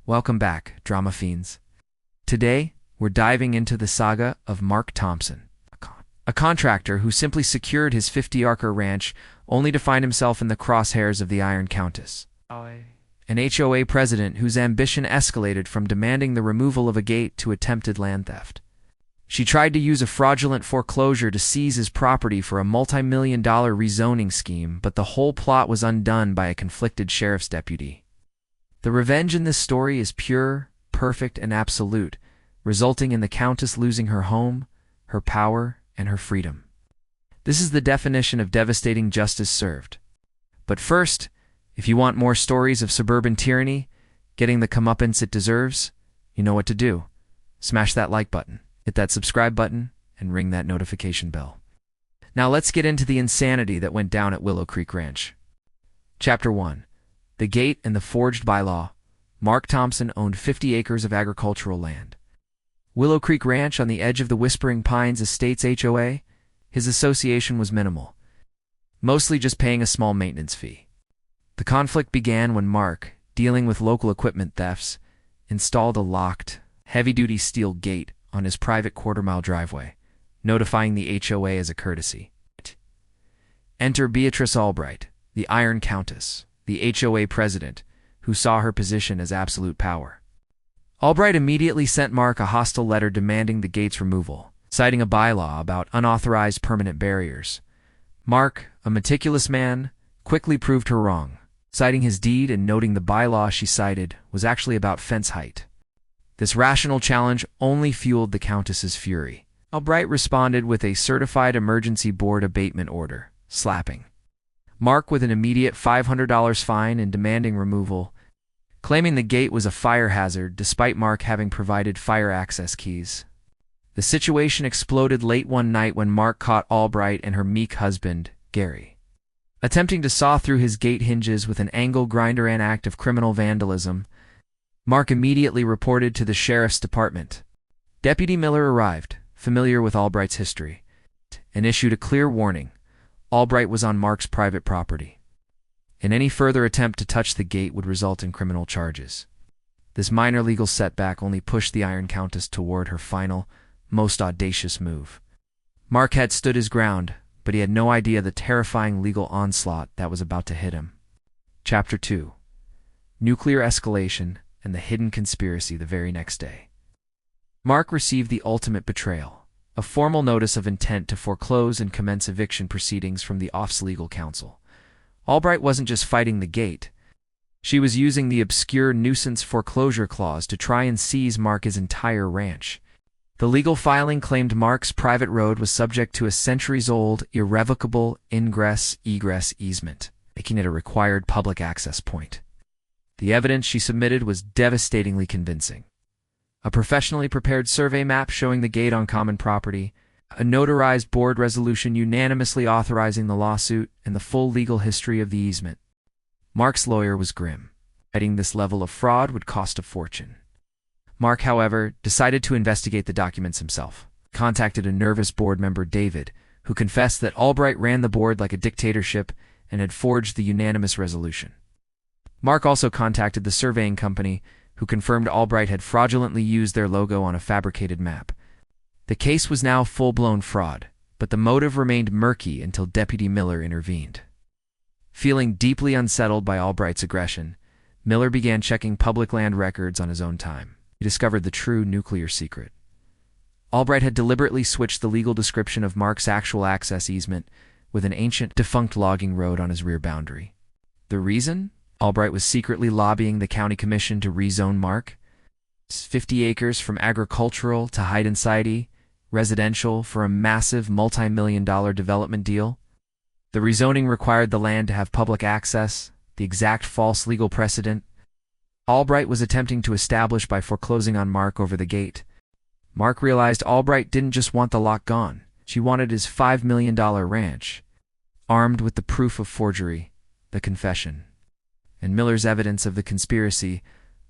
Welcome back, drama fiends. Today, we're diving into the saga of Mark Thompson, a contractor who simply secured his 50-acre ranch only to find himself in the crosshairs of the Iron Countess, an HOA president whose ambition escalated from demanding the removal of a gate to attempted land theft. She tried to use a fraudulent foreclosure to seize his property for a multi-million-dollar rezoning scheme, but the whole plot was undone by a conflicted sheriff's deputy. The revenge in this story is pure, perfect, and absolute, resulting in the Countess losing her home, her power, and her freedom. This is the definition of devastating justice served. But first, if you want more stories of suburban tyranny, getting the comeuppance it deserves, you know what to do. Smash that like button, hit that subscribe button, and ring that notification bell. Now let's get into the insanity that went down at Willow Creek Ranch. Chapter 1. The Gate and the Forged Bylaw. Mark Thompson owned 50 acres of agricultural land. Willow Creek Ranch on the edge of the Whispering Pines Estates HOA, his association was minimal, mostly just paying a small maintenance fee. The conflict began when Mark, dealing with local equipment thefts, installed a locked, heavy-duty steel gate on his private quarter-mile driveway, notifying the HOA as a courtesy. Enter Beatrice Albright, the Iron Countess, the HOA president, who saw her position as absolute power. Albright immediately sent Mark a hostile letter demanding the gate's removal, citing a bylaw about unauthorized permanent barriers. Mark, a meticulous man, quickly proved her wrong, citing his deed and noting the bylaw she cited was actually about fence height. This rational challenge only fueled the Countess's fury. Albright responded with a certified emergency board abatement order, slapping Mark with an immediate $500 fine and demanding removal, claiming the gate was a fire hazard despite Mark having provided fire access keys. The situation exploded late one night when Mark caught Albright and her meek husband, Gary, attempting to saw through his gate hinges with an angle grinder, an act of criminal vandalism. Mark immediately reported to the sheriff's department. Deputy Miller arrived, familiar with Albright's history, and issued a clear warning. Albright was on Mark's private property, and any further attempt to touch the gate would result in criminal charges. This minor legal setback only pushed the Iron Countess toward her final, most audacious move. Mark had stood his ground, but he had no idea the terrifying legal onslaught that was about to hit him. Chapter 2. Nuclear Escalation and the Hidden Conspiracy. The very next day, Mark received the ultimate betrayal, a formal notice of intent to foreclose and commence eviction proceedings from the office legal counsel. Albright wasn't just fighting the gate. She was using the obscure nuisance foreclosure clause to try and seize Mark's entire ranch. The legal filing claimed Mark's private road was subject to a centuries-old, irrevocable ingress-egress easement, making it a required public access point. The evidence she submitted was devastatingly convincing. A professionally prepared survey map showing the gate on common property, a notarized board resolution unanimously authorizing the lawsuit, and the full legal history of the easement. Mark's lawyer was grim. Fighting this level of fraud would cost a fortune. Mark, however, decided to investigate the documents himself. Contacted a nervous board member, David, who confessed that Albright ran the board like a dictatorship and had forged the unanimous resolution. Mark also contacted the surveying company, who confirmed Albright had fraudulently used their logo on a fabricated map. The case was now full-blown fraud, but the motive remained murky until Deputy Miller intervened. Feeling deeply unsettled by Albright's aggression, Miller began checking public land records on his own time. He discovered the true nuclear secret. Albright had deliberately switched the legal description of Mark's actual access easement with an ancient, defunct logging road on his rear boundary. The reason? Albright was secretly lobbying the county commission to rezone Mark's 50 acres from agricultural to high-density residential for a massive multi-million-dollar development deal. The rezoning required the land to have public access, the exact false legal precedent Albright was attempting to establish by foreclosing on Mark over the gate. Mark realized Albright didn't just want the lot gone. She wanted his $5 million ranch, armed with the proof of forgery, the confession, and Miller's evidence of the conspiracy.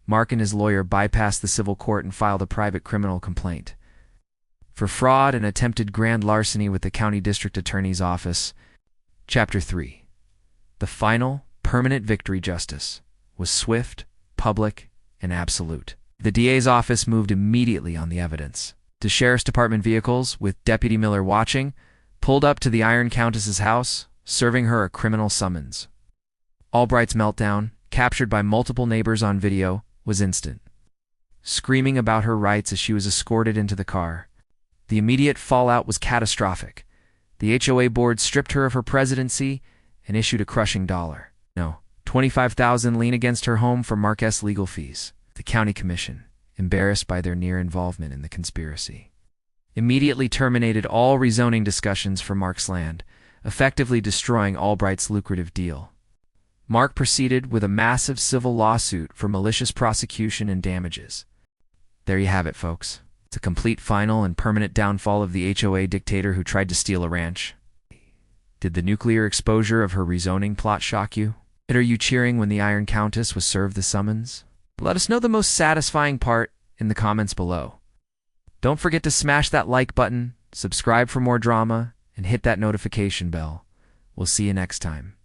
Mark and his lawyer bypassed the civil court and filed a private criminal complaint for fraud and attempted grand larceny with the county district attorney's office. Chapter 3. The final, permanent victory. Justice was swift, public, and absolute. The DA's office moved immediately on the evidence. The sheriff's department vehicles, with Deputy Miller watching, pulled up to the Iron Countess's house, serving her a criminal summons. Albright's meltdown, captured by multiple neighbors on video, was instant. Screaming about her rights as she was escorted into the car. The immediate fallout was catastrophic. The HOA board stripped her of her presidency and issued a crushing $25,000 lien against her home for Mark's legal fees. The county commission, embarrassed by their near involvement in the conspiracy, immediately terminated all rezoning discussions for Mark's land, effectively destroying Albright's lucrative deal. Mark proceeded with a massive civil lawsuit for malicious prosecution and damages. There you have it, folks. It's a complete, final, and permanent downfall of the HOA dictator who tried to steal a ranch. Did the nuclear exposure of her rezoning plot shock you? Are you cheering when the Iron Countess was served the summons? Let us know the most satisfying part in the comments below. Don't forget to smash that like button, subscribe for more drama, and hit that notification bell. We'll see you next time.